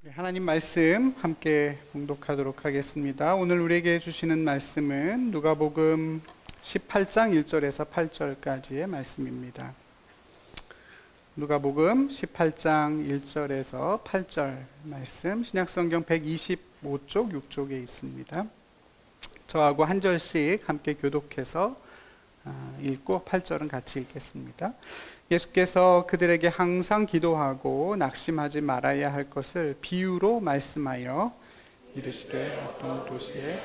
하나님 말씀 함께 봉독하도록 하겠습니다. 오늘 우리에게 주시는 말씀은 누가복음 18장 1절에서 8절까지의 말씀입니다. 누가복음 18장 1절에서 8절 말씀, 신약성경 125쪽 6쪽에 있습니다. 저하고 한 절씩 함께 교독해서 읽고 8절은 같이 읽겠습니다. 예수께서 그들에게 항상 기도하고 낙심하지 말아야 할 것을 비유로 말씀하여 이르시되 어떤 도시에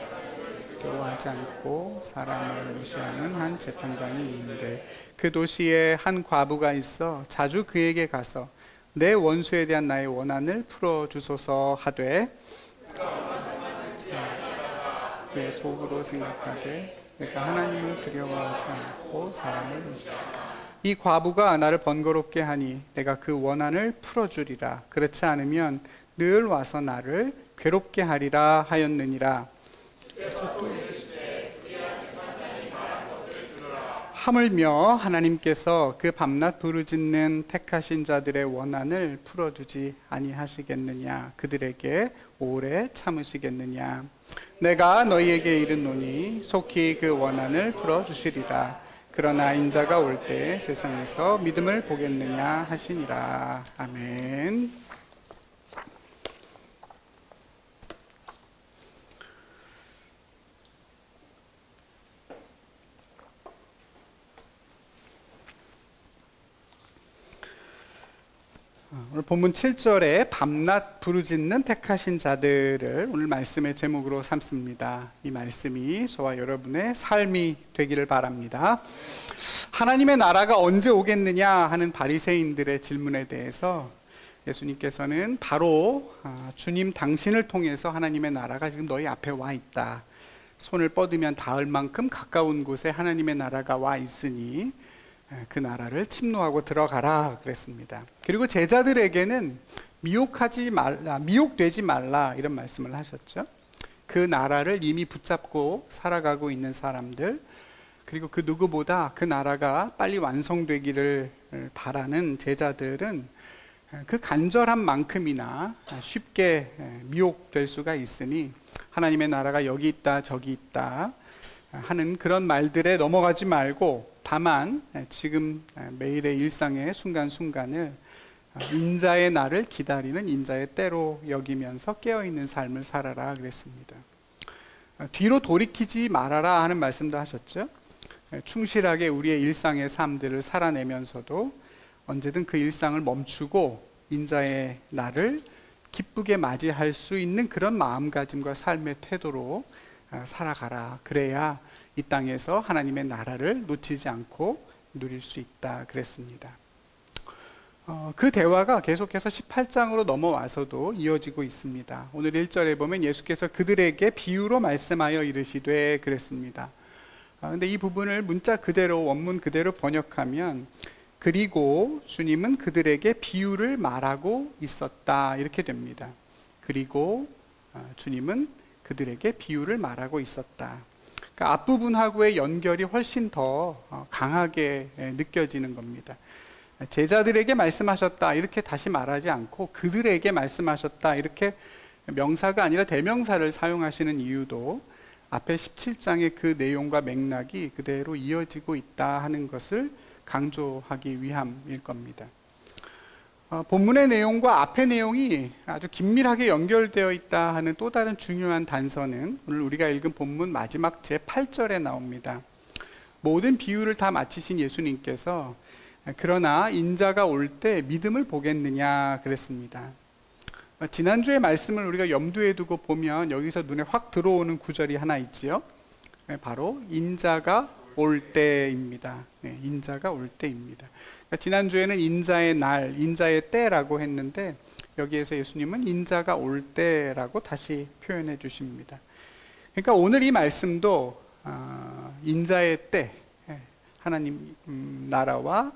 두려워하지 않고 사람을 무시하는 한 재판장이 있는데 그 도시에 한 과부가 있어 자주 그에게 가서 내 원수에 대한 나의 원한을 풀어주소서 하되 그의 속으로 생각하되 내가 하나님을 두려워하지 않고 사람을 무시하다. 이 과부가 나를 번거롭게 하니 내가 그 원한을 풀어주리라. 그렇지 않으면 늘 와서 나를 괴롭게 하리라 하였느니라. 그래서 또 하물며 하나님께서 그 밤낮 부르짖는 택하신 자들의 원한을 풀어주지 아니하시겠느냐. 그들에게 오래 참으시겠느냐. 내가 너희에게 이르노니 속히 그 원한을 풀어주시리라. 그러나 인자가 올 때 세상에서 믿음을 보겠느냐 하시니라. 아멘. 오늘 본문 7절에 밤낮 부르짖는 택하신 자들을 오늘 말씀의 제목으로 삼습니다. 이 말씀이 저와 여러분의 삶이 되기를 바랍니다. 하나님의 나라가 언제 오겠느냐 하는 바리새인들의 질문에 대해서 예수님께서는 바로 주님 당신을 통해서 하나님의 나라가 지금 너희 앞에 와 있다. 손을 뻗으면 닿을 만큼 가까운 곳에 하나님의 나라가 와 있으니 그 나라를 침노하고 들어가라 그랬습니다. 그리고 제자들에게는 미혹되지 말라 이런 말씀을 하셨죠. 그 나라를 이미 붙잡고 살아가고 있는 사람들, 그리고 그 누구보다 그 나라가 빨리 완성되기를 바라는 제자들은 그 간절한 만큼이나 쉽게 미혹될 수가 있으니 하나님의 나라가 여기 있다 저기 있다 하는 그런 말들에 넘어가지 말고 다만 지금 매일의 일상의 순간순간을 인자의 날을 기다리는 인자의 때로 여기면서 깨어있는 삶을 살아라 그랬습니다. 뒤로 돌이키지 말아라 하는 말씀도 하셨죠. 충실하게 우리의 일상의 삶들을 살아내면서도 언제든 그 일상을 멈추고 인자의 날을 기쁘게 맞이할 수 있는 그런 마음가짐과 삶의 태도로 살아가라. 그래야 이 땅에서 하나님의 나라를 놓치지 않고 누릴 수 있다 그랬습니다. 그 대화가 계속해서 18장으로 넘어와서도 이어지고 있습니다. 오늘 1절에 보면 예수께서 그들에게 비유로 말씀하여 이르시되 그랬습니다. 근데 이 부분을 문자 그대로 원문 그대로 번역하면 그리고 주님은 그들에게 비유를 말하고 있었다 이렇게 됩니다. 그리고 주님은 그들에게 비유를 말하고 있었다. 그러니까 앞부분하고의 연결이 훨씬 더 강하게 느껴지는 겁니다. 제자들에게 말씀하셨다 이렇게 다시 말하지 않고 그들에게 말씀하셨다 이렇게 명사가 아니라 대명사를 사용하시는 이유도 앞에 17장의 그 내용과 맥락이 그대로 이어지고 있다 하는 것을 강조하기 위함일 겁니다. 본문의 내용과 앞의 내용이 아주 긴밀하게 연결되어 있다 하는 또 다른 중요한 단서는 오늘 우리가 읽은 본문 마지막 제8절에 나옵니다. 모든 비유를 다 마치신 예수님께서 그러나 인자가 올 때 믿음을 보겠느냐 그랬습니다. 지난주의 말씀을 우리가 염두에 두고 보면 여기서 눈에 확 들어오는 구절이 하나 있지요. 바로 인자가 올 때입니다. 인자가 올 때입니다. 지난주에는 인자의 날, 인자의 때라고 했는데 여기에서 예수님은 인자가 올 때라고 다시 표현해 주십니다. 그러니까 오늘 이 말씀도 인자의 때, 하나님 나라와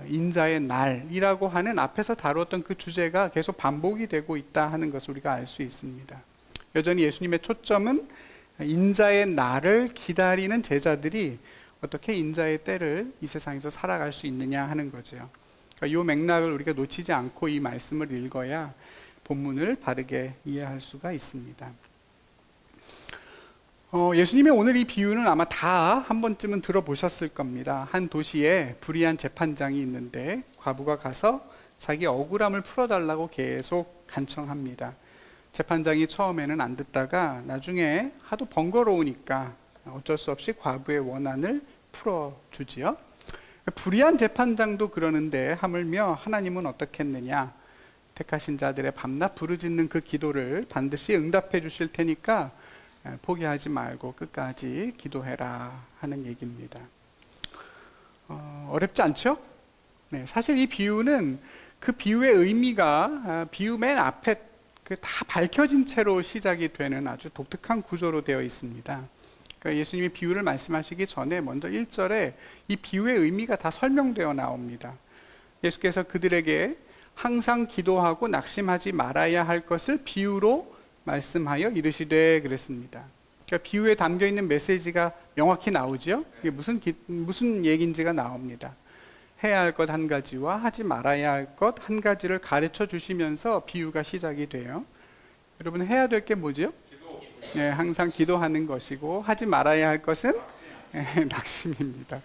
인자의 날이라고 하는 앞에서 다루었던 그 주제가 계속 반복이 되고 있다 하는 것을 우리가 알 수 있습니다. 여전히 예수님의 초점은 인자의 날을 기다리는 제자들이 어떻게 인자의 때를 이 세상에서 살아갈 수 있느냐 하는 거죠. 그러니까 이 맥락을 우리가 놓치지 않고 이 말씀을 읽어야 본문을 바르게 이해할 수가 있습니다. 예수님의 오늘 이 비유는 아마 다 한 번쯤은 들어보셨을 겁니다. 한 도시에 불의한 재판장이 있는데 과부가 가서 자기 억울함을 풀어달라고 계속 간청합니다. 재판장이 처음에는 안 듣다가 나중에 하도 번거로우니까 어쩔 수 없이 과부의 원한을 풀어주지요. 불의한 재판장도 그러는데 하물며 하나님은 어떻겠느냐, 택하신 자들의 밤낮 부르짖는 그 기도를 반드시 응답해 주실 테니까 포기하지 말고 끝까지 기도해라 하는 얘기입니다. 어렵지 않죠? 네, 사실 이 비유는 그 비유의 의미가 비유 맨 앞에 다 밝혀진 채로 시작이 되는 아주 독특한 구조로 되어 있습니다. 그러니까 예수님이 비유를 말씀하시기 전에 먼저 1절에 이 비유의 의미가 다 설명되어 나옵니다. 예수께서 그들에게 항상 기도하고 낙심하지 말아야 할 것을 비유로 말씀하여 이르시되 그랬습니다. 그러니까 비유에 담겨 있는 메시지가 명확히 나오죠. 이게 무슨 얘기인지가 나옵니다. 해야 할 것 한 가지와 하지 말아야 할 것 한 가지를 가르쳐 주시면서 비유가 시작이 돼요. 여러분, 해야 될 게 뭐죠? 네, 항상 기도하는 것이고 하지 말아야 할 것은 낙심입니다.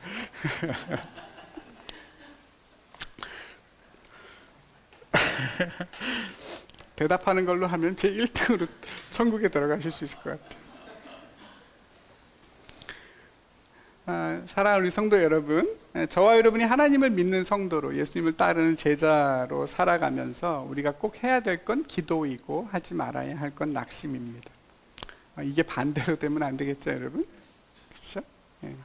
대답하는 걸로 하면 제 1등으로 천국에 들어가실 수 있을 것 같아요. 사랑하는 우리 성도 여러분, 저와 여러분이 하나님을 믿는 성도로 예수님을 따르는 제자로 살아가면서 우리가 꼭 해야 될 건 기도이고 하지 말아야 할 건 낙심입니다. 이게 반대로 되면 안 되겠죠, 여러분? 그렇죠? 네.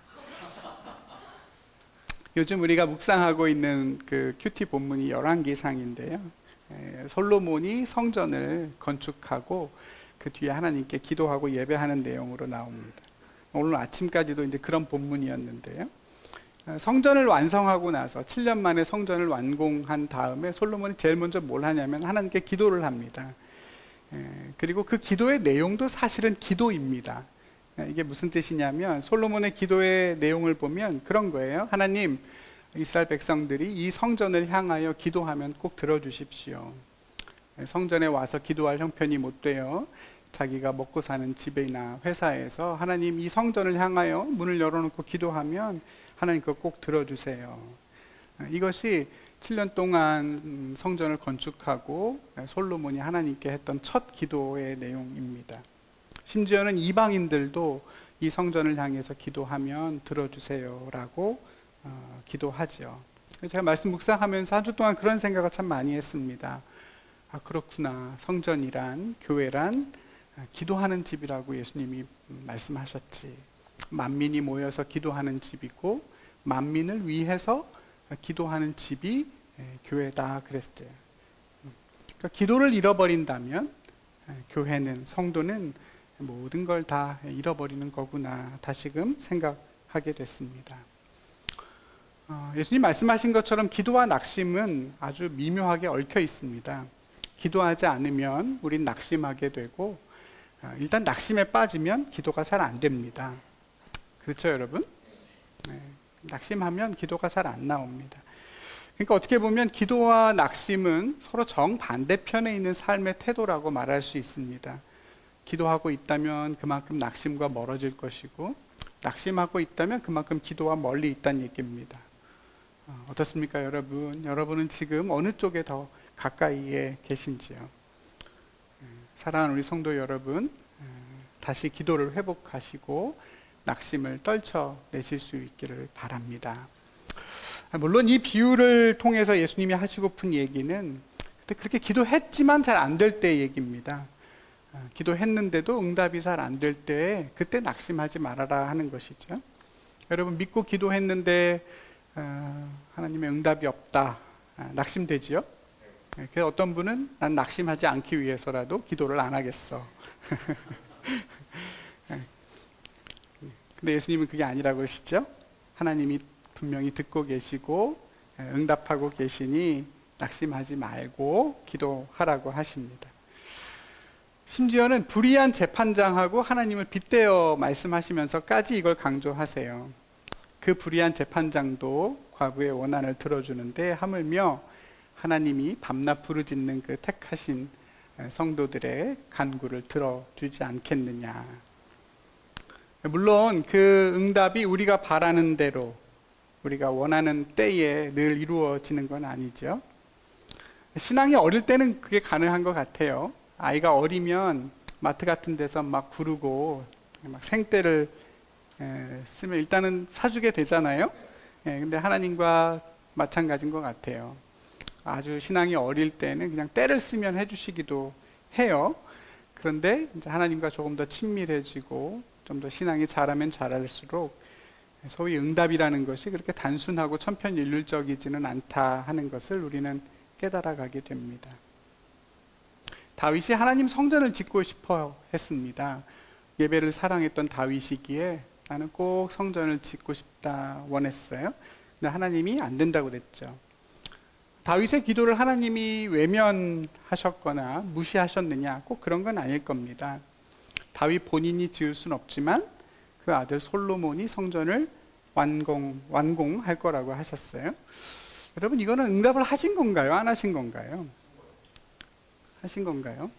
요즘 우리가 묵상하고 있는 그 큐티 본문이 열왕기상인데요. 솔로몬이 성전을 건축하고 그 뒤에 하나님께 기도하고 예배하는 내용으로 나옵니다. 오늘 아침까지도 이제 그런 본문이었는데요. 성전을 완성하고 나서 7년 만에 성전을 완공한 다음에 솔로몬이 제일 먼저 뭘 하냐면 하나님께 기도를 합니다. 그리고 그 기도의 내용도 사실은 기도입니다. 이게 무슨 뜻이냐면 솔로몬의 기도의 내용을 보면 그런 거예요. 하나님, 이스라엘 백성들이 이 성전을 향하여 기도하면 꼭 들어주십시오. 성전에 와서 기도할 형편이 못 돼요. 자기가 먹고 사는 집이나 회사에서 하나님 이 성전을 향하여 문을 열어놓고 기도하면 하나님 그거 꼭 들어주세요. 이것이 7년 동안 성전을 건축하고 솔로몬이 하나님께 했던 첫 기도의 내용입니다. 심지어는 이방인들도 이 성전을 향해서 기도하면 들어주세요 라고 기도하죠. 제가 말씀 묵상하면서 한 주 동안 그런 생각을 참 많이 했습니다. 아, 그렇구나. 성전이란, 교회란 기도하는 집이라고 예수님이 말씀하셨지. 만민이 모여서 기도하는 집이고 만민을 위해서 기도하는 집이 교회다 그랬어요. 그러니까 기도를 잃어버린다면 교회는, 성도는 모든 걸 다 잃어버리는 거구나 다시금 생각하게 됐습니다. 예수님 말씀하신 것처럼 기도와 낙심은 아주 미묘하게 얽혀 있습니다. 기도하지 않으면 우린 낙심하게 되고 일단 낙심에 빠지면 기도가 잘 안 됩니다. 그렇죠, 여러분? 네, 낙심하면 기도가 잘 안 나옵니다. 그러니까 어떻게 보면 기도와 낙심은 서로 정반대편에 있는 삶의 태도라고 말할 수 있습니다. 기도하고 있다면 그만큼 낙심과 멀어질 것이고 낙심하고 있다면 그만큼 기도와 멀리 있다는 얘기입니다. 어떻습니까, 여러분? 여러분은 지금 어느 쪽에 더 가까이에 계신지요? 사랑하는 우리 성도 여러분, 다시 기도를 회복하시고 낙심을 떨쳐내실 수 있기를 바랍니다. 물론 이 비유를 통해서 예수님이 하시고픈 얘기는 그때 그렇게 기도했지만 잘 안 될 때 얘기입니다. 기도했는데도 응답이 잘 안 될 때 그때 낙심하지 말아라 하는 것이죠. 여러분, 믿고 기도했는데 하나님의 응답이 없다, 낙심되지요? 그래서 어떤 분은 난 낙심하지 않기 위해서라도 기도를 안 하겠어. 근데 예수님은 그게 아니라고 하시죠? 하나님이 분명히 듣고 계시고 응답하고 계시니 낙심하지 말고 기도하라고 하십니다. 심지어는 불의한 재판장하고 하나님을 빗대어 말씀하시면서까지 이걸 강조하세요. 그 불의한 재판장도 과부의 원한을 들어주는데 하물며 하나님이 밤낮 부르짖는 그 택하신 성도들의 간구를 들어주지 않겠느냐. 물론 그 응답이 우리가 바라는 대로, 우리가 원하는 때에 늘 이루어지는 건 아니죠. 신앙이 어릴 때는 그게 가능한 것 같아요. 아이가 어리면 마트 같은 데서 막 구르고 막 생떼를 쓰면 일단은 사주게 되잖아요. 근데 하나님과 마찬가지인 것 같아요. 아주 신앙이 어릴 때는 그냥 때를 쓰면 해주시기도 해요. 그런데 이제 하나님과 조금 더 친밀해지고 좀 더 신앙이 자라면 자랄수록 소위 응답이라는 것이 그렇게 단순하고 천편일률적이지는 않다 하는 것을 우리는 깨달아가게 됩니다. 다윗이 하나님 성전을 짓고 싶어 했습니다. 예배를 사랑했던 다윗이기에 나는 꼭 성전을 짓고 싶다 원했어요. 근데 하나님이 안 된다고 그랬죠. 다윗의 기도를 하나님이 외면하셨거나 무시하셨느냐, 꼭 그런 건 아닐 겁니다. 다윗 본인이 지을 수는 없지만 그 아들 솔로몬이 성전을 완공할 거라고 하셨어요. 여러분, 이거는 응답을 하신 건가요? 안 하신 건가요? 하신 건가요?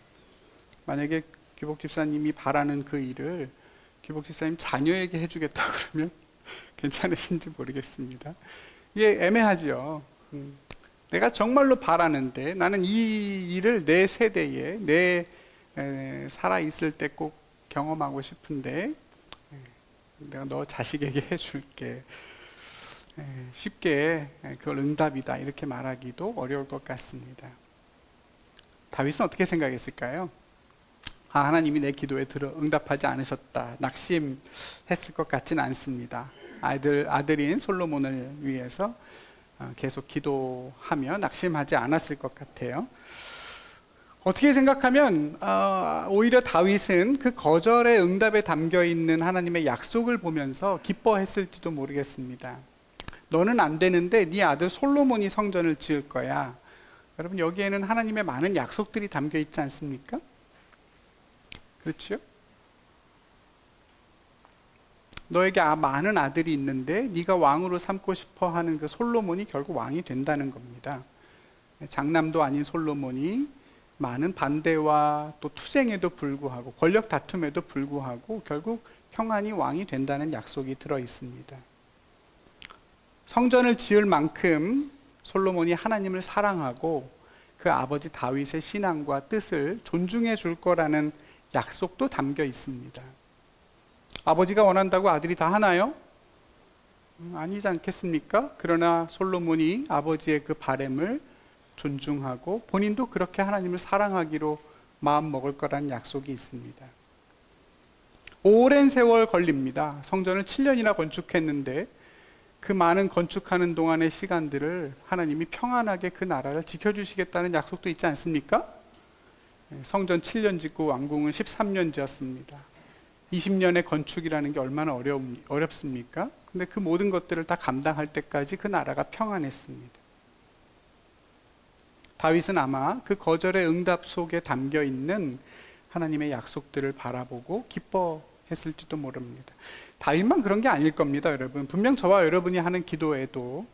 만약에 규복 집사님이 바라는 그 일을 규복 집사님 자녀에게 해주겠다 그러면 괜찮으신지 모르겠습니다. 이게 애매하죠. 내가 정말로 바라는데, 나는 이 일을 내 세대에, 내 살아있을 때 꼭 경험하고 싶은데 내가 너 자식에게 해줄게, 쉽게 그걸 응답이다 이렇게 말하기도 어려울 것 같습니다. 다윗은 어떻게 생각했을까요? 하나님이 내 기도에 응답하지 않으셨다, 낙심했을 것 같지는 않습니다. 아들인 솔로몬을 위해서 계속 기도하며 낙심하지 않았을 것 같아요. 어떻게 생각하면 오히려 다윗은 그 거절의 응답에 담겨있는 하나님의 약속을 보면서 기뻐했을지도 모르겠습니다. 너는 안 되는데 네 아들 솔로몬이 성전을 지을 거야. 여러분, 여기에는 하나님의 많은 약속들이 담겨 있지 않습니까? 그렇죠? 너에게 많은 아들이 있는데 네가 왕으로 삼고 싶어 하는 그 솔로몬이 결국 왕이 된다는 겁니다. 장남도 아닌 솔로몬이 많은 반대와 또 투쟁에도 불구하고, 권력 다툼에도 불구하고 결국 평안히 왕이 된다는 약속이 들어 있습니다. 성전을 지을 만큼 솔로몬이 하나님을 사랑하고 그 아버지 다윗의 신앙과 뜻을 존중해 줄 거라는 약속도 담겨 있습니다. 아버지가 원한다고 아들이 다 하나요? 아니지 않겠습니까? 그러나 솔로몬이 아버지의 그 바램을 존중하고 본인도 그렇게 하나님을 사랑하기로 마음 먹을 거라는 약속이 있습니다. 오랜 세월 걸립니다. 성전을 7년이나 건축했는데 그 많은 건축하는 동안의 시간들을 하나님이 평안하게 그 나라를 지켜주시겠다는 약속도 있지 않습니까? 성전 7년 짓고 완공은 13년 지었습니다. 20년의 건축이라는 게 얼마나 어렵습니까? 근데 그 모든 것들을 다 감당할 때까지 그 나라가 평안했습니다. 다윗은 아마 그 거절의 응답 속에 담겨 있는 하나님의 약속들을 바라보고 기뻐했을지도 모릅니다. 다윗만 그런 게 아닐 겁니다, 여러분. 분명 저와 여러분이 하는 기도에도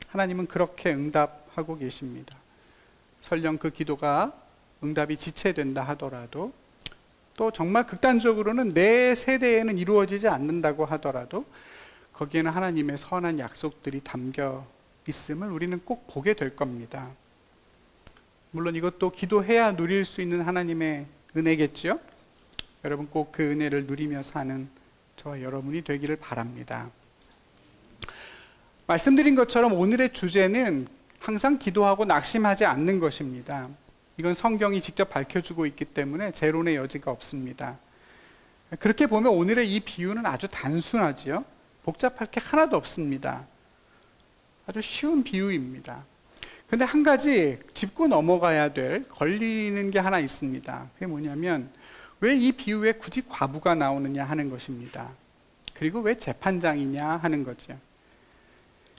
하나님은 그렇게 응답하고 계십니다. 설령 그 기도가 응답이 지체된다 하더라도, 또 정말 극단적으로는 내 세대에는 이루어지지 않는다고 하더라도 거기에는 하나님의 선한 약속들이 담겨 있음을 우리는 꼭 보게 될 겁니다. 물론 이것도 기도해야 누릴 수 있는 하나님의 은혜겠죠? 여러분, 꼭 그 은혜를 누리며 사는 저와 여러분이 되기를 바랍니다. 말씀드린 것처럼 오늘의 주제는 항상 기도하고 낙심하지 않는 것입니다. 이건 성경이 직접 밝혀주고 있기 때문에 재론의 여지가 없습니다. 그렇게 보면 오늘의 이 비유는 아주 단순하지요. 복잡할 게 하나도 없습니다. 아주 쉬운 비유입니다. 그런데 한 가지 짚고 넘어가야 될, 걸리는 게 하나 있습니다. 그게 뭐냐면, 왜 이 비유에 굳이 과부가 나오느냐 하는 것입니다. 그리고 왜 재판장이냐 하는 거죠.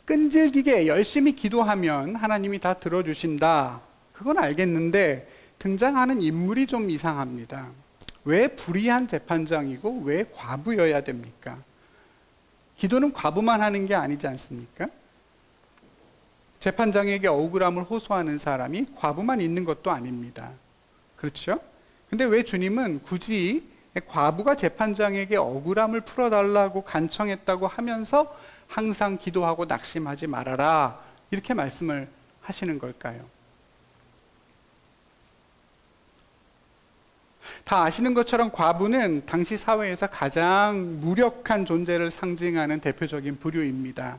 끈질기게 열심히 기도하면 하나님이 다 들어주신다, 그건 알겠는데 등장하는 인물이 좀 이상합니다. 왜 불의한 재판장이고 왜 과부여야 됩니까? 기도는 과부만 하는 게 아니지 않습니까? 재판장에게 억울함을 호소하는 사람이 과부만 있는 것도 아닙니다. 그렇죠? 근데 왜 주님은 굳이 과부가 재판장에게 억울함을 풀어달라고 간청했다고 하면서 항상 기도하고 낙심하지 말아라 이렇게 말씀을 하시는 걸까요? 다 아시는 것처럼 과부는 당시 사회에서 가장 무력한 존재를 상징하는 대표적인 부류입니다.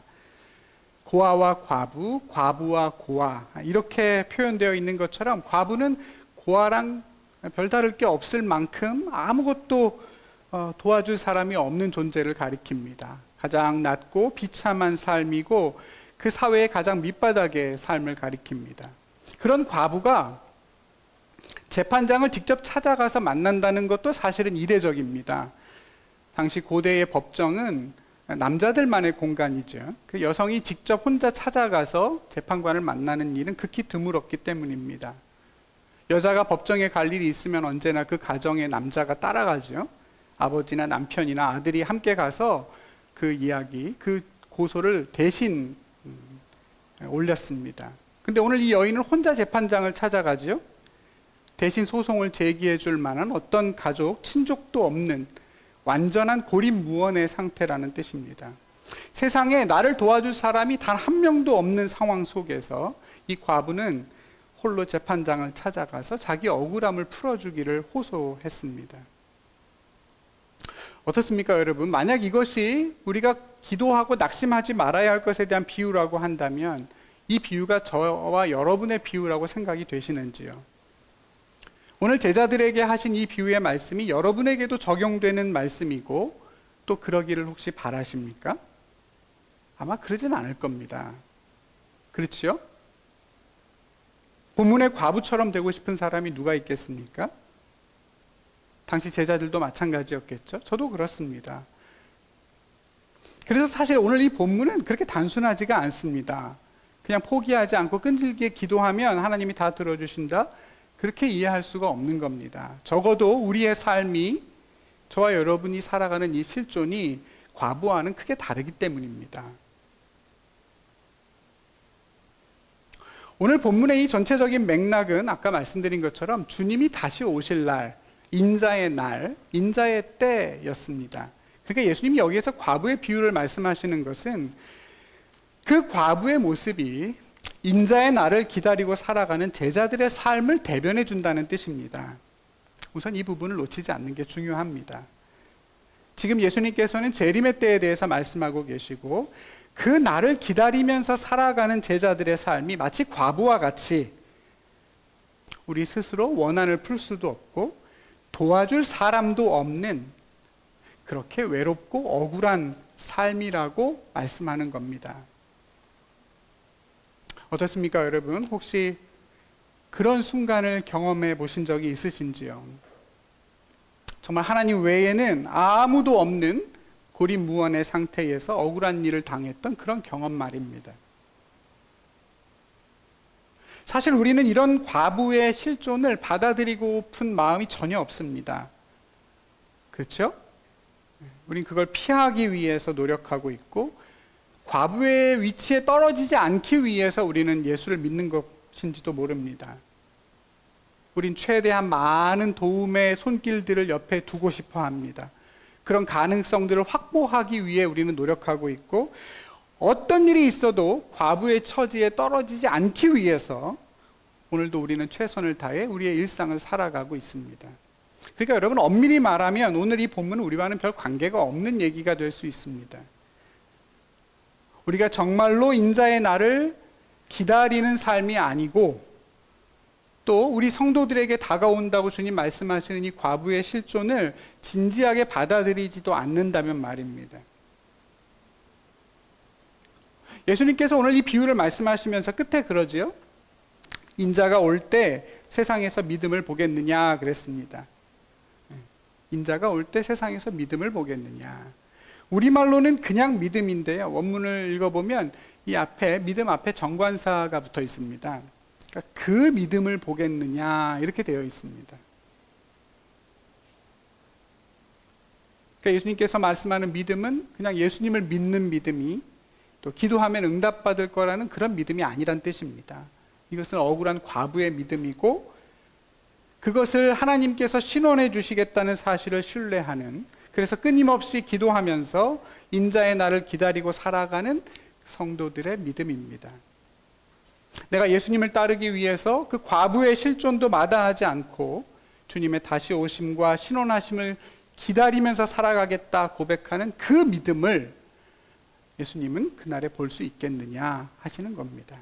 고아와 과부, 과부와 고아 이렇게 표현되어 있는 것처럼 과부는 고아랑 별다를 게 없을 만큼 아무것도 도와줄 사람이 없는 존재를 가리킵니다. 가장 낮고 비참한 삶이고 그 사회의 가장 밑바닥의 삶을 가리킵니다. 그런 과부가 재판장을 직접 찾아가서 만난다는 것도 사실은 이례적입니다. 당시 고대의 법정은 남자들만의 공간이죠. 그 여성이 직접 혼자 찾아가서 재판관을 만나는 일은 극히 드물었기 때문입니다. 여자가 법정에 갈 일이 있으면 언제나 그 가정에 남자가 따라가죠. 아버지나 남편이나 아들이 함께 가서 그 이야기, 그 고소를 대신 올렸습니다. 근데 오늘 이 여인은 혼자 재판장을 찾아가죠. 대신 소송을 제기해 줄 만한 어떤 가족, 친족도 없는 완전한 고립무원의 상태라는 뜻입니다. 세상에 나를 도와줄 사람이 단 한 명도 없는 상황 속에서 이 과부는 홀로 재판장을 찾아가서 자기 억울함을 풀어주기를 호소했습니다. 어떻습니까, 여러분? 만약 이것이 우리가 기도하고 낙심하지 말아야 할 것에 대한 비유라고 한다면 이 비유가 저와 여러분의 비유라고 생각이 되시는지요? 오늘 제자들에게 하신 이 비유의 말씀이 여러분에게도 적용되는 말씀이고 또 그러기를 혹시 바라십니까? 아마 그러진 않을 겁니다. 그렇지요? 본문의 과부처럼 되고 싶은 사람이 누가 있겠습니까? 당시 제자들도 마찬가지였겠죠? 저도 그렇습니다. 그래서 사실 오늘 이 본문은 그렇게 단순하지가 않습니다. 그냥 포기하지 않고 끈질기게 기도하면 하나님이 다 들어주신다? 그렇게 이해할 수가 없는 겁니다. 적어도 우리의 삶이, 저와 여러분이 살아가는 이 실존이 과부와는 크게 다르기 때문입니다. 오늘 본문의 이 전체적인 맥락은 아까 말씀드린 것처럼 주님이 다시 오실 날, 인자의 날, 인자의 때였습니다. 그러니까 예수님이 여기에서 과부의 비유를 말씀하시는 것은 그 과부의 모습이 인자의 날을 기다리고 살아가는 제자들의 삶을 대변해 준다는 뜻입니다. 우선 이 부분을 놓치지 않는 게 중요합니다. 지금 예수님께서는 재림의 때에 대해서 말씀하고 계시고 그 날을 기다리면서 살아가는 제자들의 삶이 마치 과부와 같이 우리 스스로 원한을 풀 수도 없고 도와줄 사람도 없는 그렇게 외롭고 억울한 삶이라고 말씀하는 겁니다. 어떻습니까, 여러분? 혹시 그런 순간을 경험해 보신 적이 있으신지요? 정말 하나님 외에는 아무도 없는 고립무원의 상태에서 억울한 일을 당했던 그런 경험 말입니다. 사실 우리는 이런 과부의 실존을 받아들이고픈 마음이 전혀 없습니다. 그렇죠? 우린 그걸 피하기 위해서 노력하고 있고 과부의 위치에 떨어지지 않기 위해서 우리는 예수를 믿는 것인지도 모릅니다. 우린 최대한 많은 도움의 손길들을 옆에 두고 싶어 합니다. 그런 가능성들을 확보하기 위해 우리는 노력하고 있고 어떤 일이 있어도 과부의 처지에 떨어지지 않기 위해서 오늘도 우리는 최선을 다해 우리의 일상을 살아가고 있습니다. 그러니까 여러분, 엄밀히 말하면 오늘 이 본문은 우리와는 별 관계가 없는 얘기가 될 수 있습니다. 우리가 정말로 인자의 날을 기다리는 삶이 아니고 또 우리 성도들에게 다가온다고 주님 말씀하시는 이 과부의 실존을 진지하게 받아들이지도 않는다면 말입니다. 예수님께서 오늘 이 비유를 말씀하시면서 끝에 그러지요. 인자가 올 때 세상에서 믿음을 보겠느냐 그랬습니다. 인자가 올 때 세상에서 믿음을 보겠느냐. 우리말로는 그냥 믿음인데요. 원문을 읽어보면 이 앞에 믿음 앞에 정관사가 붙어 있습니다. 그러니까 그 믿음을 보겠느냐 이렇게 되어 있습니다. 그러니까 예수님께서 말씀하는 믿음은 그냥 예수님을 믿는 믿음이 또 기도하면 응답받을 거라는 그런 믿음이 아니란 뜻입니다. 이것은 억울한 과부의 믿음이고 그것을 하나님께서 신원해 주시겠다는 사실을 신뢰하는, 그래서 끊임없이 기도하면서 인자의 날을 기다리고 살아가는 성도들의 믿음입니다. 내가 예수님을 따르기 위해서 그 과부의 실존도 마다하지 않고 주님의 다시 오심과 신원하심을 기다리면서 살아가겠다 고백하는 그 믿음을 예수님은 그날에 볼 수 있겠느냐 하시는 겁니다.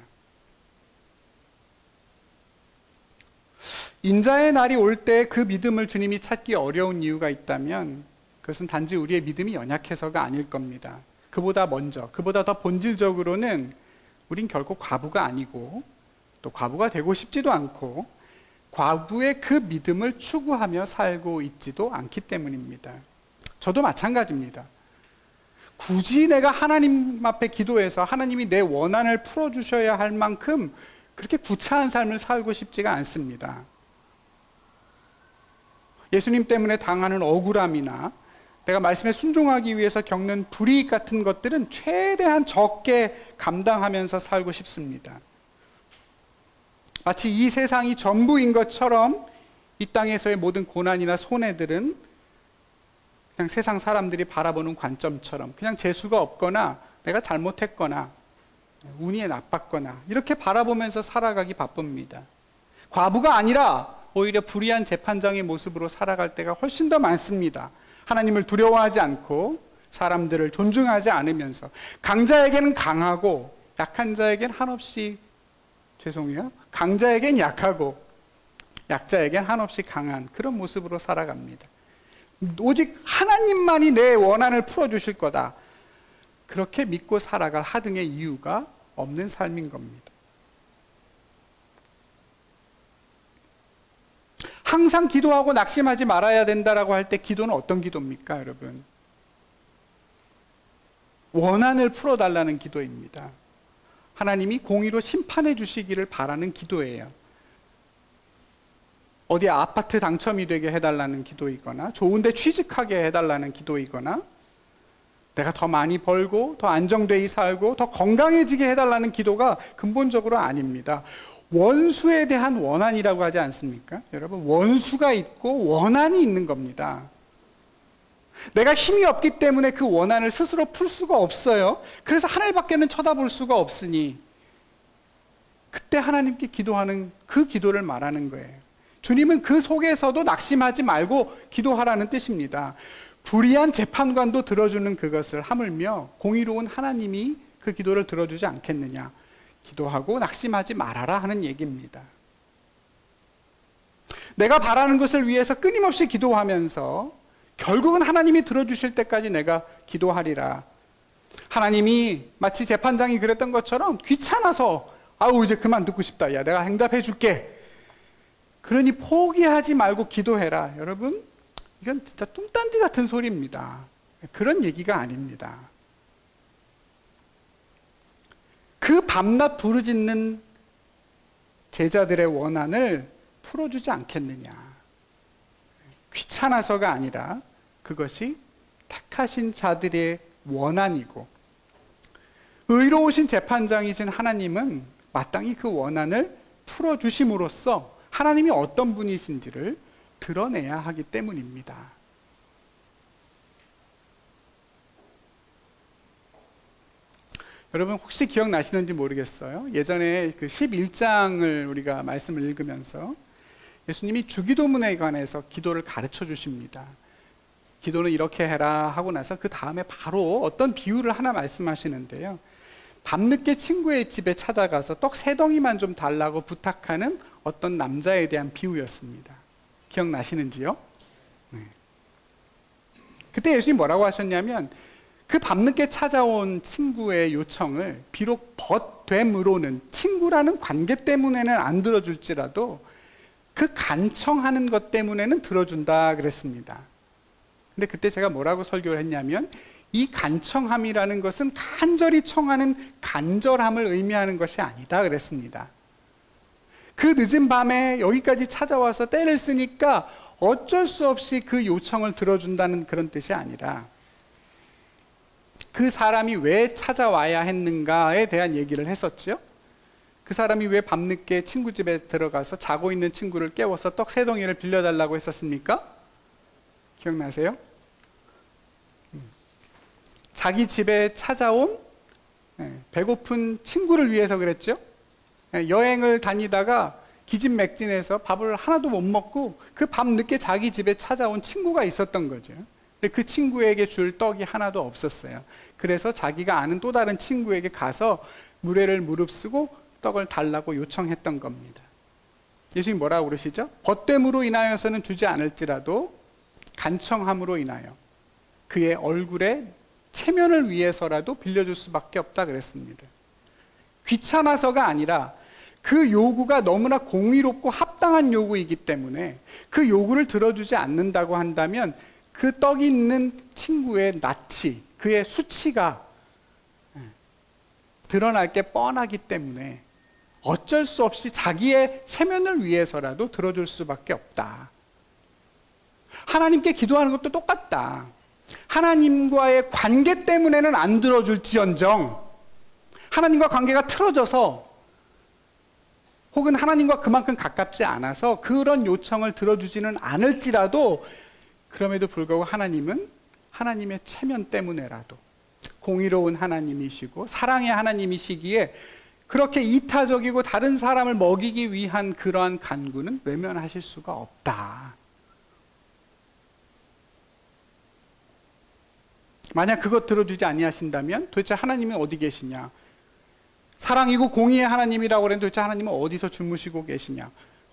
인자의 날이 올 때 그 믿음을 주님이 찾기 어려운 이유가 있다면 그것은 단지 우리의 믿음이 연약해서가 아닐 겁니다. 그보다 먼저, 그보다 더 본질적으로는 우린 결코 과부가 아니고 또 과부가 되고 싶지도 않고 과부의 그 믿음을 추구하며 살고 있지도 않기 때문입니다. 저도 마찬가지입니다. 굳이 내가 하나님 앞에 기도해서 하나님이 내 원한을 풀어주셔야 할 만큼 그렇게 구차한 삶을 살고 싶지가 않습니다. 예수님 때문에 당하는 억울함이나 내가 말씀에 순종하기 위해서 겪는 불이익 같은 것들은 최대한 적게 감당하면서 살고 싶습니다. 마치 이 세상이 전부인 것처럼 이 땅에서의 모든 고난이나 손해들은 그냥 세상 사람들이 바라보는 관점처럼 그냥 재수가 없거나 내가 잘못했거나 운이 나빴거나 이렇게 바라보면서 살아가기 바쁩니다. 과부가 아니라 오히려 불의한 재판장의 모습으로 살아갈 때가 훨씬 더 많습니다. 하나님을 두려워하지 않고 사람들을 존중하지 않으면서 강자에게는 강하고 약한 자에게는 한없이 강자에겐 약하고 약자에겐 한없이 강한 그런 모습으로 살아갑니다. 오직 하나님만이 내 원한을 풀어주실 거다. 그렇게 믿고 살아갈 하등의 이유가 없는 삶인 겁니다. 항상 기도하고 낙심하지 말아야 된다라고 할 때 기도는 어떤 기도입니까, 여러분? 원한을 풀어달라는 기도입니다. 하나님이 공의로 심판해 주시기를 바라는 기도예요. 어디 아파트 당첨이 되게 해달라는 기도이거나 좋은 데 취직하게 해달라는 기도이거나 내가 더 많이 벌고 더 안정되게 살고 더 건강해지게 해달라는 기도가 근본적으로 아닙니다. 원수에 대한 원한이라고 하지 않습니까? 여러분, 원수가 있고 원한이 있는 겁니다. 내가 힘이 없기 때문에 그 원한을 스스로 풀 수가 없어요. 그래서 하늘밖에는 쳐다볼 수가 없으니 그때 하나님께 기도하는 그 기도를 말하는 거예요. 주님은 그 속에서도 낙심하지 말고 기도하라는 뜻입니다. 불의한 재판관도 들어주는 그것을 하물며 공의로운 하나님이 그 기도를 들어주지 않겠느냐. 기도하고 낙심하지 말아라 하는 얘기입니다. 내가 바라는 것을 위해서 끊임없이 기도하면서 결국은 하나님이 들어주실 때까지 내가 기도하리라. 하나님이 마치 재판장이 그랬던 것처럼 귀찮아서 아우 이제 그만 듣고 싶다. 야 내가 응답해 줄게. 그러니 포기하지 말고 기도해라. 여러분, 이건 진짜 뚱딴지 같은 소리입니다. 그런 얘기가 아닙니다. 그 밤낮 부르짖는 제자들의 원한을 풀어주지 않겠느냐. 귀찮아서가 아니라 그것이 택하신 자들의 원한이고 의로우신 재판장이신 하나님은 마땅히 그 원한을 풀어주심으로써 하나님이 어떤 분이신지를 드러내야 하기 때문입니다. 여러분 혹시 기억나시는지 모르겠어요. 예전에 그 11장을 우리가 말씀을 읽으면서 예수님이 주기도문에 관해서 기도를 가르쳐 주십니다. 기도는 이렇게 해라 하고 나서 그 다음에 바로 어떤 비유를 하나 말씀하시는데요. 밤늦게 친구의 집에 찾아가서 떡 3덩이만 좀 달라고 부탁하는 어떤 남자에 대한 비유였습니다. 기억나시는지요? 네. 그때 예수님이 뭐라고 하셨냐면 그 밤늦게 찾아온 친구의 요청을 비록 벗됨으로는 친구라는 관계 때문에는 안 들어줄지라도 그 간청하는 것 때문에는 들어준다 그랬습니다. 근데 그때 제가 뭐라고 설교를 했냐면 이 간청함이라는 것은 간절히 청하는 간절함을 의미하는 것이 아니다 그랬습니다. 그 늦은 밤에 여기까지 찾아와서 때를 쓰니까 어쩔 수 없이 그 요청을 들어준다는 그런 뜻이 아니라 그 사람이 왜 찾아와야 했는가에 대한 얘기를 했었죠. 그 사람이 왜 밤늦게 친구 집에 들어가서 자고 있는 친구를 깨워서 떡 3덩이를 빌려달라고 했었습니까? 기억나세요? 자기 집에 찾아온 배고픈 친구를 위해서 그랬죠. 여행을 다니다가 기진맥진해서 밥을 하나도 못 먹고 그 밤늦게 자기 집에 찾아온 친구가 있었던 거죠. 근데 그 친구에게 줄 떡이 하나도 없었어요. 그래서 자기가 아는 또 다른 친구에게 가서 무례를 무릅쓰고 떡을 달라고 요청했던 겁니다. 예수님이 뭐라고 그러시죠? 벗됨으로 인하여서는 주지 않을지라도 간청함으로 인하여 그의 얼굴에 체면을 위해서라도 빌려줄 수밖에 없다 그랬습니다. 귀찮아서가 아니라 그 요구가 너무나 공의롭고 합당한 요구이기 때문에 그 요구를 들어주지 않는다고 한다면 그 떡이 있는 친구의 낯이, 그의 수치가 드러날 게 뻔하기 때문에 어쩔 수 없이 자기의 체면을 위해서라도 들어줄 수밖에 없다. 하나님께 기도하는 것도 똑같다. 하나님과의 관계 때문에는 안 들어줄지언정 하나님과 관계가 틀어져서 혹은 하나님과 그만큼 가깝지 않아서 그런 요청을 들어주지는 않을지라도 그럼에도 불구하고 하나님은 하나님의 체면 때문에라도 공의로운 하나님이시고 사랑의 하나님이시기에 그렇게 이타적이고 다른 사람을 먹이기 위한 그러한 간구는 외면하실 수가 없다. 만약 그것 들어주지 아니하신다면 도대체 하나님이 어디 계시냐? 사랑이고 공의의 하나님이라고 그랬는데 도대체 하나님은 어디서 주무시고 계시냐?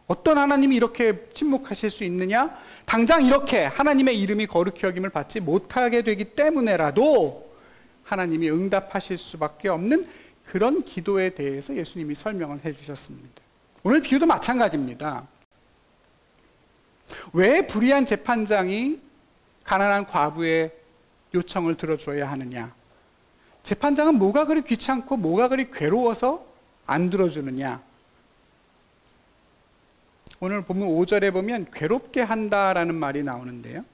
어떤 하나님이 이렇게 침묵하실 수 있느냐? 당장 이렇게 하나님의 이름이 거룩히 여김을 받지 못하게 되기 때문에라도 하나님이 응답하실 수밖에 없는 그런 기도에 대해서 예수님이 설명을 해주셨습니다. 오늘 비유도 마찬가지입니다. 왜 불의한 재판장이 가난한 과부의 요청을 들어줘야 하느냐? 재판장은 뭐가 그리 귀찮고 뭐가 그리 괴로워서 안 들어주느냐? 오늘 보면 5절에 보면 괴롭게 한다라는 말이 나오는데요.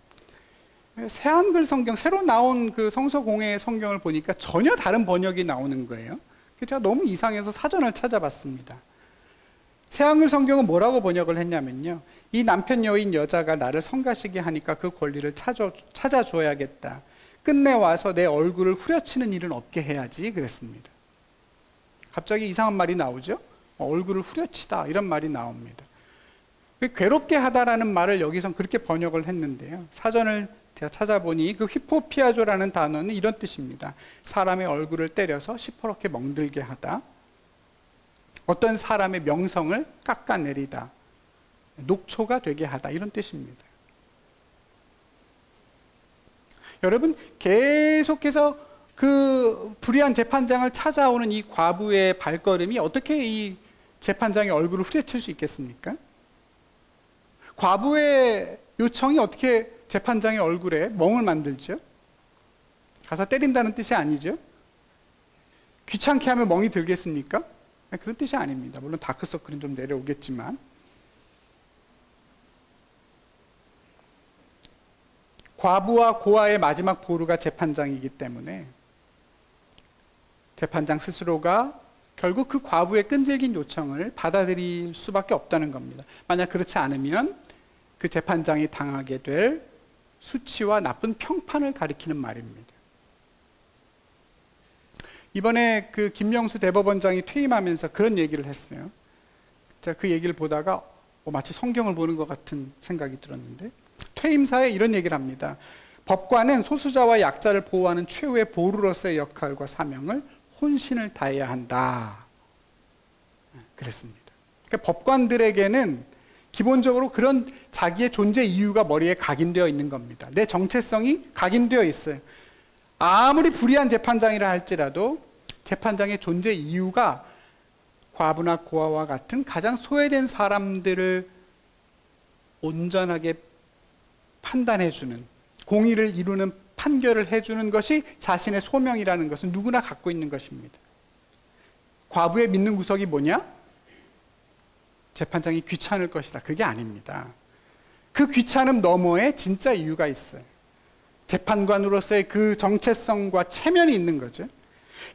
새한글 성경, 새로 나온 그 성서공회 성경을 보니까 전혀 다른 번역이 나오는 거예요. 제가 너무 이상해서 사전을 찾아봤습니다. 새한글 성경은 뭐라고 번역을 했냐면요. 이 남편 여인 여자가 나를 성가시게 하니까 그 권리를 찾아줘야겠다. 끝내 와서 내 얼굴을 후려치는 일은 없게 해야지 그랬습니다. 갑자기 이상한 말이 나오죠. 얼굴을 후려치다 이런 말이 나옵니다. 괴롭게 하다라는 말을 여기선 그렇게 번역을 했는데요. 사전을 제가 찾아보니 그 휘포피아조라는 단어는 이런 뜻입니다. 사람의 얼굴을 때려서 시퍼렇게 멍들게 하다. 어떤 사람의 명성을 깎아내리다. 녹초가 되게 하다. 이런 뜻입니다. 여러분, 계속해서 그 불의한 재판장을 찾아오는 이 과부의 발걸음이 어떻게 이 재판장의 얼굴을 후려칠 수 있겠습니까? 과부의 요청이 어떻게 재판장의 얼굴에 멍을 만들죠? 가서 때린다는 뜻이 아니죠? 귀찮게 하면 멍이 들겠습니까? 그런 뜻이 아닙니다. 물론 다크서클은 좀 내려오겠지만. 과부와 고아의 마지막 보루가 재판장이기 때문에 재판장 스스로가 결국 그 과부의 끈질긴 요청을 받아들일 수밖에 없다는 겁니다. 만약 그렇지 않으면 그 재판장이 당하게 될 수치와 나쁜 평판을 가리키는 말입니다. 이번에 그 김명수 대법원장이 퇴임하면서 그런 얘기를 했어요. 제가 그 얘기를 보다가 마치 성경을 보는 것 같은 생각이 들었는데, 퇴임사에 이런 얘기를 합니다. 법관은 소수자와 약자를 보호하는 최후의 보루로서의 역할과 사명을 혼신을 다해야 한다. 그랬습니다. 그러니까 법관들에게는 기본적으로 그런 자기의 존재 이유가 머리에 각인되어 있는 겁니다. 내 정체성이 각인되어 있어요. 아무리 불의한 재판장이라 할지라도 재판장의 존재 이유가 과부나 고아와 같은 가장 소외된 사람들을 온전하게 판단해주는, 공의를 이루는 판결을 해주는 것이 자신의 소명이라는 것은 누구나 갖고 있는 것입니다. 과부의 믿는 구석이 뭐냐? 재판장이 귀찮을 것이다. 그게 아닙니다. 그 귀찮음 너머에 진짜 이유가 있어요. 재판관으로서의 그 정체성과 체면이 있는 거죠.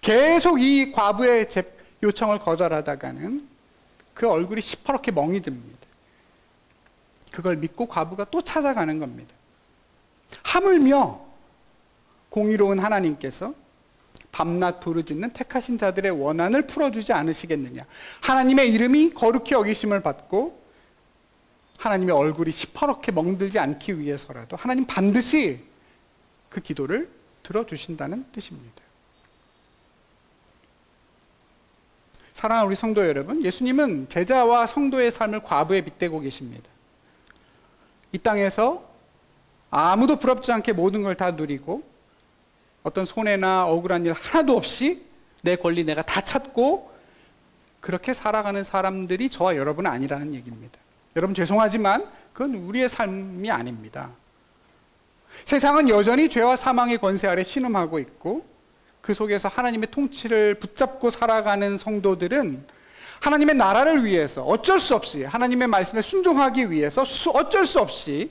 계속 이 과부의 요청을 거절하다가는 그 얼굴이 시퍼렇게 멍이 듭니다. 그걸 믿고 과부가 또 찾아가는 겁니다. 하물며 공의로운 하나님께서 밤낮 부르짖는 택하신 자들의 원한을 풀어주지 않으시겠느냐. 하나님의 이름이 거룩히 여기심을 받고 하나님의 얼굴이 시퍼렇게 멍들지 않기 위해서라도 하나님 반드시 그 기도를 들어주신다는 뜻입니다. 사랑하는 우리 성도 여러분, 예수님은 제자와 성도의 삶을 과부에 빗대고 계십니다. 이 땅에서 아무도 부럽지 않게 모든 걸 다 누리고 어떤 손해나 억울한 일 하나도 없이 내 권리 내가 다 찾고 그렇게 살아가는 사람들이 저와 여러분은 아니라는 얘기입니다. 여러분 죄송하지만 그건 우리의 삶이 아닙니다. 세상은 여전히 죄와 사망의 권세 아래 신음하고 있고 그 속에서 하나님의 통치를 붙잡고 살아가는 성도들은 하나님의 나라를 위해서 어쩔 수 없이 하나님의 말씀에 순종하기 위해서 어쩔 수 없이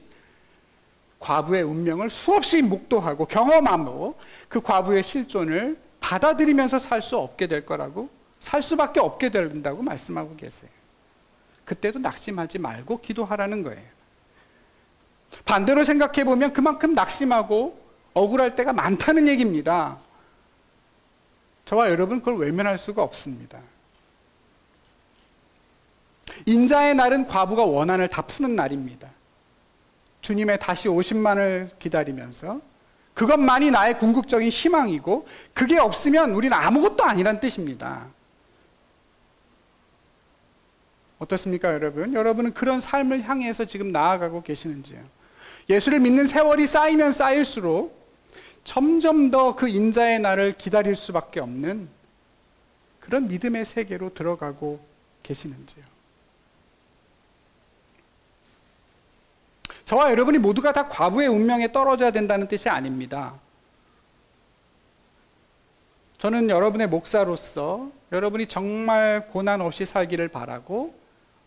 과부의 운명을 수없이 목도하고 경험하고 그 과부의 실존을 받아들이면서 살 수 없게 될 거라고, 살 수밖에 없게 된다고 말씀하고 계세요. 그때도 낙심하지 말고 기도하라는 거예요. 반대로 생각해 보면 그만큼 낙심하고 억울할 때가 많다는 얘기입니다. 저와 여러분 그걸 외면할 수가 없습니다. 인자의 날은 과부가 원한을 다 푸는 날입니다. 주님의 다시 오심만을 기다리면서 그것만이 나의 궁극적인 희망이고 그게 없으면 우리는 아무것도 아니란 뜻입니다. 어떻습니까, 여러분? 여러분은 그런 삶을 향해서 지금 나아가고 계시는지요? 예수를 믿는 세월이 쌓이면 쌓일수록 점점 더 그 인자의 날을 기다릴 수밖에 없는 그런 믿음의 세계로 들어가고 계시는지요? 저와 여러분이 모두가 다 과부의 운명에 떨어져야 된다는 뜻이 아닙니다. 저는 여러분의 목사로서 여러분이 정말 고난 없이 살기를 바라고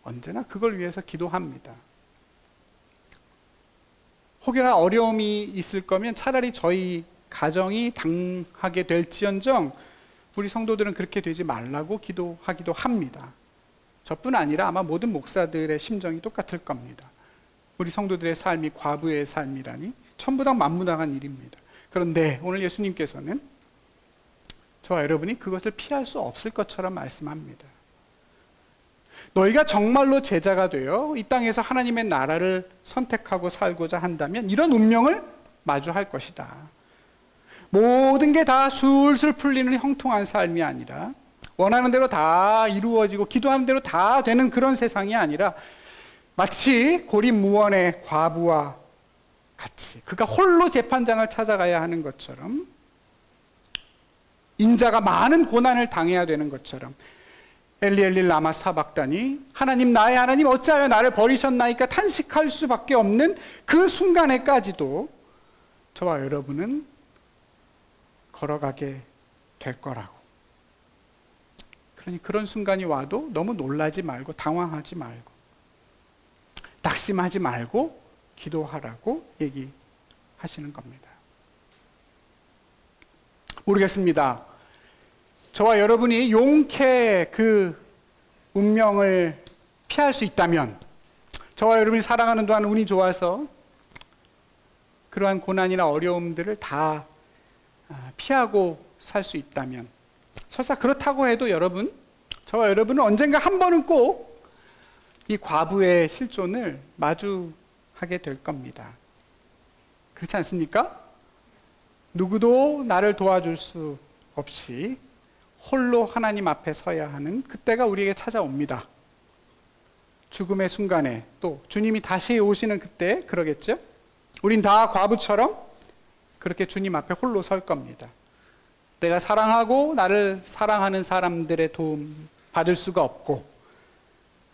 언제나 그걸 위해서 기도합니다. 혹여나 어려움이 있을 거면 차라리 저희 가정이 당하게 될지언정 우리 성도들은 그렇게 되지 말라고 기도하기도 합니다. 저뿐 아니라 아마 모든 목사들의 심정이 똑같을 겁니다. 우리 성도들의 삶이 과부의 삶이라니 천부당 만부당한 일입니다. 그런데 오늘 예수님께서는 저와 여러분이 그것을 피할 수 없을 것처럼 말씀합니다. 너희가 정말로 제자가 되어 이 땅에서 하나님의 나라를 선택하고 살고자 한다면 이런 운명을 마주할 것이다. 모든 게 다 술술 풀리는 형통한 삶이 아니라 원하는 대로 다 이루어지고 기도하는 대로 다 되는 그런 세상이 아니라 마치 고립무원의 과부와 같이 그가 홀로 재판장을 찾아가야 하는 것처럼 인자가 많은 고난을 당해야 되는 것처럼 엘리 엘리 라마 사박다니 하나님 나의 하나님 어찌하여 나를 버리셨나이까 탄식할 수밖에 없는 그 순간에까지도 저와 여러분은 걸어가게 될 거라고. 그러니 그런 순간이 와도 너무 놀라지 말고 당황하지 말고 낙심하지 말고 기도하라고 얘기하시는 겁니다. 모르겠습니다. 저와 여러분이 용케 그 운명을 피할 수 있다면, 저와 여러분이 살아가는 동안 운이 좋아서 그러한 고난이나 어려움들을 다 피하고 살 수 있다면, 설사 그렇다고 해도 여러분, 저와 여러분은 언젠가 한 번은 꼭 이 과부의 실존을 마주하게 될 겁니다. 그렇지 않습니까? 누구도 나를 도와줄 수 없이 홀로 하나님 앞에 서야 하는 그때가 우리에게 찾아옵니다. 죽음의 순간에 또 주님이 다시 오시는 그때 그러겠죠? 우린 다 과부처럼 그렇게 주님 앞에 홀로 설 겁니다. 내가 사랑하고 나를 사랑하는 사람들의 도움 받을 수가 없고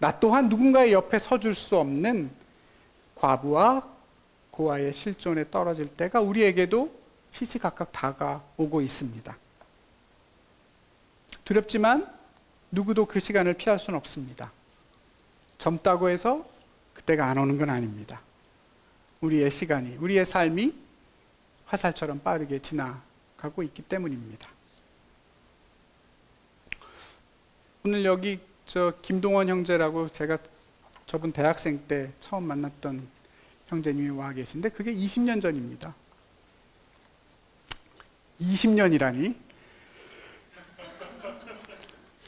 나 또한 누군가의 옆에 서줄 수 없는 과부와 고아의 실존에 떨어질 때가 우리에게도 시시각각 다가오고 있습니다. 두렵지만 누구도 그 시간을 피할 수는 없습니다. 젊다고 해서 그때가 안 오는 건 아닙니다. 우리의 시간이, 우리의 삶이 화살처럼 빠르게 지나가고 있기 때문입니다. 오늘 여기 김동원 형제라고 제가 저분 대학생 때 처음 만났던 형제님이 와 계신데 그게 20년 전입니다. 20년이라니?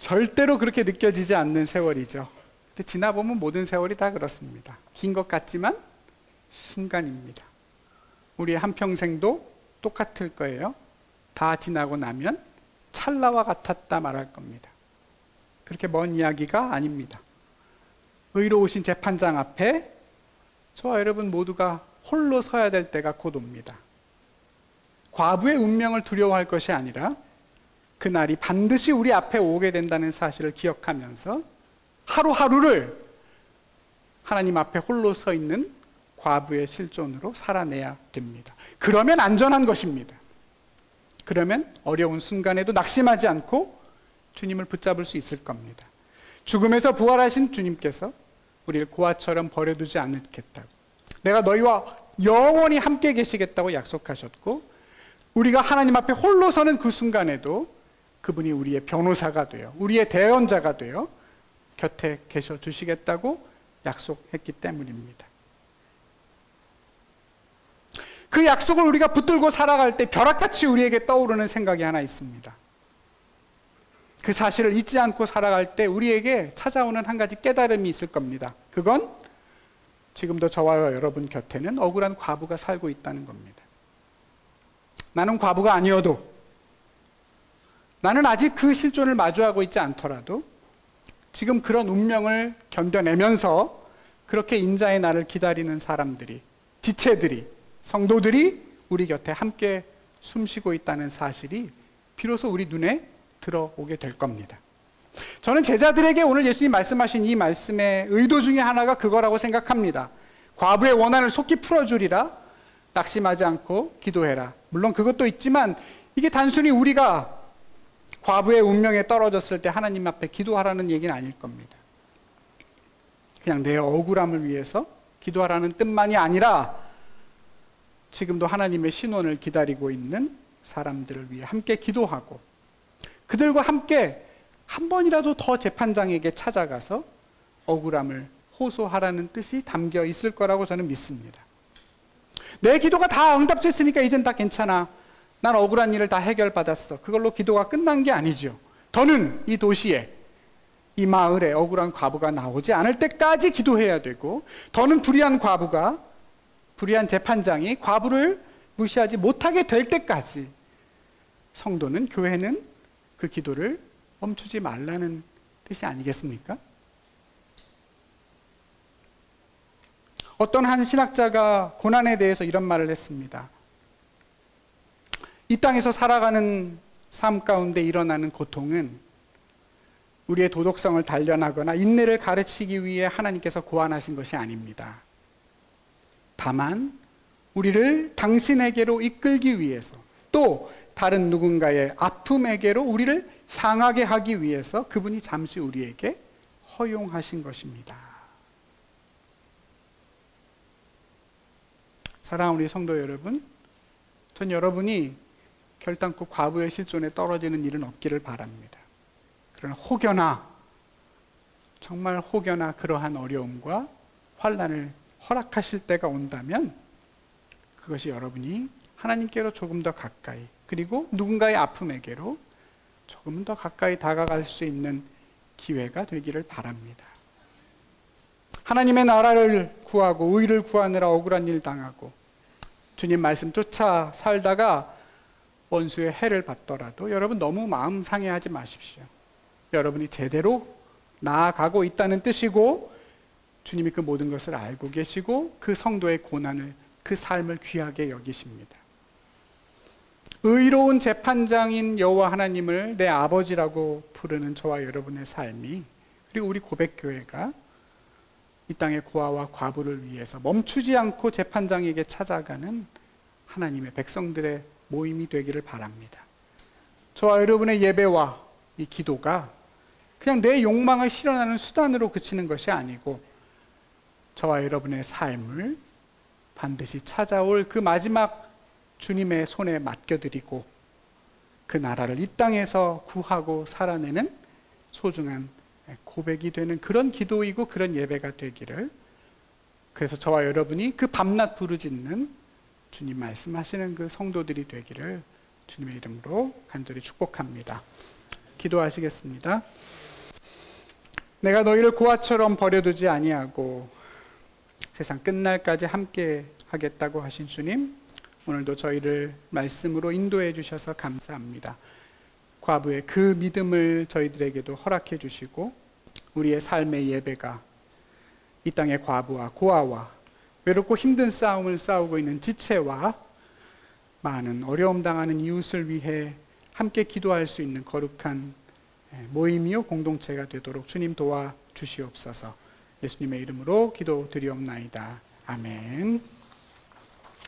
절대로 그렇게 느껴지지 않는 세월이죠. 근데 지나보면 모든 세월이 다 그렇습니다. 긴 것 같지만 순간입니다. 우리의 한평생도 똑같을 거예요. 다 지나고 나면 찰나와 같았다 말할 겁니다. 그렇게 먼 이야기가 아닙니다. 의로우신 재판장 앞에 저와 여러분 모두가 홀로 서야 될 때가 곧 옵니다. 과부의 운명을 두려워할 것이 아니라 그날이 반드시 우리 앞에 오게 된다는 사실을 기억하면서 하루하루를 하나님 앞에 홀로 서 있는 과부의 실존으로 살아내야 됩니다. 그러면 안전한 것입니다. 그러면 어려운 순간에도 낙심하지 않고 주님을 붙잡을 수 있을 겁니다. 죽음에서 부활하신 주님께서 우리를 고아처럼 버려두지 않겠다고, 내가 너희와 영원히 함께 계시겠다고 약속하셨고, 우리가 하나님 앞에 홀로 서는 그 순간에도 그분이 우리의 변호사가 되어, 우리의 대언자가 되어 곁에 계셔 주시겠다고 약속했기 때문입니다. 그 약속을 우리가 붙들고 살아갈 때 벼락같이 우리에게 떠오르는 생각이 하나 있습니다. 그 사실을 잊지 않고 살아갈 때 우리에게 찾아오는 한 가지 깨달음이 있을 겁니다. 그건 지금도 저와 여러분 곁에는 억울한 과부가 살고 있다는 겁니다. 나는 과부가 아니어도, 나는 아직 그 실존을 마주하고 있지 않더라도 지금 그런 운명을 견뎌내면서 그렇게 인자의 날을 기다리는 사람들이, 지체들이, 성도들이 우리 곁에 함께 숨쉬고 있다는 사실이 비로소 우리 눈에 들어오게 될 겁니다. 저는 제자들에게 오늘 예수님 말씀하신 이 말씀의 의도 중에 하나가 그거라고 생각합니다. 과부의 원한을 속히 풀어주리라, 낙심하지 않고 기도해라. 물론 그것도 있지만 이게 단순히 우리가 과부의 운명에 떨어졌을 때 하나님 앞에 기도하라는 얘기는 아닐 겁니다. 그냥 내 억울함을 위해서 기도하라는 뜻만이 아니라 지금도 하나님의 신원을 기다리고 있는 사람들을 위해 함께 기도하고, 그들과 함께 한 번이라도 더 재판장에게 찾아가서 억울함을 호소하라는 뜻이 담겨 있을 거라고 저는 믿습니다. 내 기도가 다 응답됐으니까 이젠 다 괜찮아, 난 억울한 일을 다 해결받았어, 그걸로 기도가 끝난 게 아니죠. 더는 이 도시에, 이 마을에 억울한 과부가 나오지 않을 때까지 기도해야 되고, 더는 불의한 과부가, 불의한 재판장이 과부를 무시하지 못하게 될 때까지 성도는, 교회는 그 기도를 멈추지 말라는 뜻이 아니겠습니까? 어떤 한 신학자가 고난에 대해서 이런 말을 했습니다. 이 땅에서 살아가는 삶 가운데 일어나는 고통은 우리의 도덕성을 단련하거나 인내를 가르치기 위해 하나님께서 고안하신 것이 아닙니다. 다만 우리를 당신에게로 이끌기 위해서, 또 다른 누군가의 아픔에게로 우리를 향하게 하기 위해서 그분이 잠시 우리에게 허용하신 것입니다. 사랑하는 우리 성도 여러분, 전 여러분이 결단코 과부의 실존에 떨어지는 일은 없기를 바랍니다. 그러나 혹여나, 정말 혹여나 그러한 어려움과 환난을 허락하실 때가 온다면 그것이 여러분이 하나님께로 조금 더 가까이, 그리고 누군가의 아픔에게로 조금 더 가까이 다가갈 수 있는 기회가 되기를 바랍니다. 하나님의 나라를 구하고 의를 구하느라 억울한 일 당하고 주님 말씀 쫓아 살다가 원수의 해를 받더라도 여러분 너무 마음 상해하지 마십시오. 여러분이 제대로 나아가고 있다는 뜻이고, 주님이 그 모든 것을 알고 계시고 그 성도의 고난을, 그 삶을 귀하게 여기십니다. 의로운 재판장인 여호와 하나님을 내 아버지라고 부르는 저와 여러분의 삶이, 그리고 우리 고백교회가 이 땅의 고아와 과부를 위해서 멈추지 않고 재판장에게 찾아가는 하나님의 백성들의 모임이 되기를 바랍니다. 저와 여러분의 예배와 이 기도가 그냥 내 욕망을 실현하는 수단으로 그치는 것이 아니고, 저와 여러분의 삶을 반드시 찾아올 그 마지막 주님의 손에 맡겨드리고 그 나라를 이 땅에서 구하고 살아내는 소중한 고백이 되는 그런 기도이고 그런 예배가 되기를, 그래서 저와 여러분이 그 밤낮 부르짖는 주님 말씀하시는 그 성도들이 되기를 주님의 이름으로 간절히 축복합니다. 기도하시겠습니다. 내가 너희를 고아처럼 버려두지 아니하고 세상 끝날까지 함께 하겠다고 하신 주님, 오늘도 저희를 말씀으로 인도해 주셔서 감사합니다. 과부의 그 믿음을 저희들에게도 허락해 주시고, 우리의 삶의 예배가 이 땅의 과부와 고아와 외롭고 힘든 싸움을 싸우고 있는 지체와 많은 어려움 당하는 이웃을 위해 함께 기도할 수 있는 거룩한 모임이요 공동체가 되도록 주님 도와주시옵소서. 예수님의 이름으로 기도드리옵나이다. 아멘.